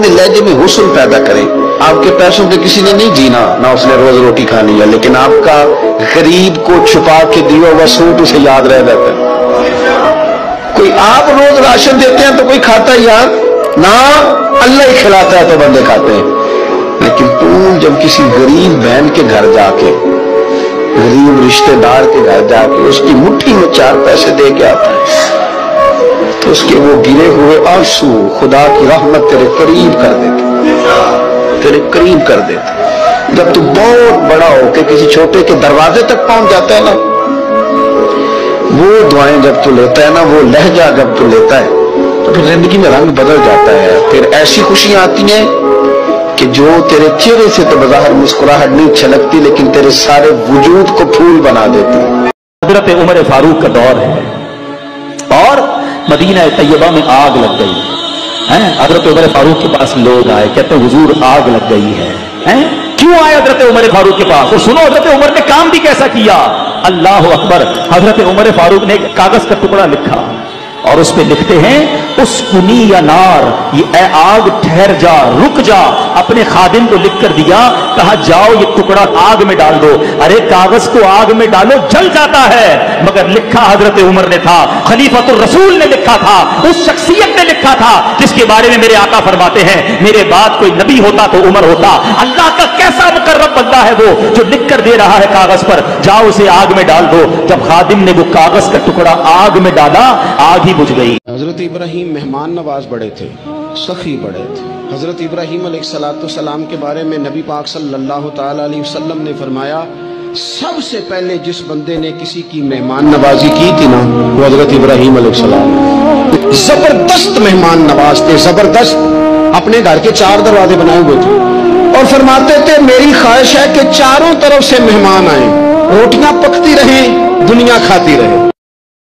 लहजे में हुस्न पैदा करें। आपके पैसों पे किसी ने नहीं जीना, ना उसने रोज रोटी खानी है, लेकिन आपका गरीब को छुपा के दिया हुआ सूट उसे याद रह जाता है। कोई आप रोज राशन देते हैं तो कोई खाता है यार ना, अल्लाह ही खिलाता है तो बंदे खाते हैं। लेकिन तुम जब किसी गरीब बहन के घर जाके, गरीब रिश्तेदार के घर जाके उसकी मुट्ठी में 4 पैसे दे के आता है तो उसके वो गिरे हुए आंसू खुदा की रहमत तेरे करीब कर देते, तेरे करीब कर देते। जब तू बहुत बड़ा हो के किसी छोटे के दरवाजे तक पहुंच जाता है ना, वो दुआएं जब तू लेता है ना, वो लहजा जब तू लेता है तो फिर जिंदगी में रंग बदल जाता है। फिर ऐसी खुशियां आती हैं कि जो तेरे चेहरे से तो बज़ाहिर मुस्कुराहट नहीं छलकती, लेकिन तेरे सारे वजूद को फूल बना देती है। हजरत उमर फारूक का दौर है और मदीना तैयबा में आग लग गई है। हजरत उमर फारूक के पास लोग आए, कहते हैं हुजूर आग लग गई है? क्यों आए हजरत उमर फारूक के पास? और सुनो हजरत उमर ने काम भी कैसा किया। अल्लाह अकबर। हजरत उमर फारूक ने कागज का टुकड़ा लिखा और उस पे लिखते हैं उसकुनी या नार, ये ए आग ठहर जा, रुक जा। अपने खादिम को लिख कर दिया, कहा जाओ ये टुकड़ा आग में डाल दो। अरे कागज को आग में डालो जल जाता है, मगर लिखा हजरत उमर ने था, खलीफतुर रसूल ने लिखा था, उस शख्सियत ने लिखा था जिसके बारे में मेरे आका फरमाते हैं मेरे बाद कोई नबी होता तो उमर होता। अल्लाह का कैसा मुकर्रम बंदा है वो जो लिख कर दे रहा है कागज पर, जाओ उसे आग में डाल दो। जब खादिम ने वो कागज का टुकड़ा आग में डाला, आग ही बुझ गई। हजरत इब्राहीम मेहमान नवाज बड़े थे, सखी बड़े थे। हजरत इब्राहीम अलैहिस्सलाम के बारे में नबी पाक सल्लल्लाहु तआला अलैहि वसल्लम ने फरमाया, सबसे पहले जिस बंदे ने किसी की मेहमान नवाजी की थी ना, वो हजरत इब्राहीम अलैहिस्सलाम। जबरदस्त मेहमान नवाज थे, जबरदस्त। अपने घर के 4 दरवाजे बनाए हुए थे और फरमाते थे मेरी ख्वाहिश है कि चारों तरफ से मेहमान आए, रोटियां पकती रहें, दुनिया खाती रहे।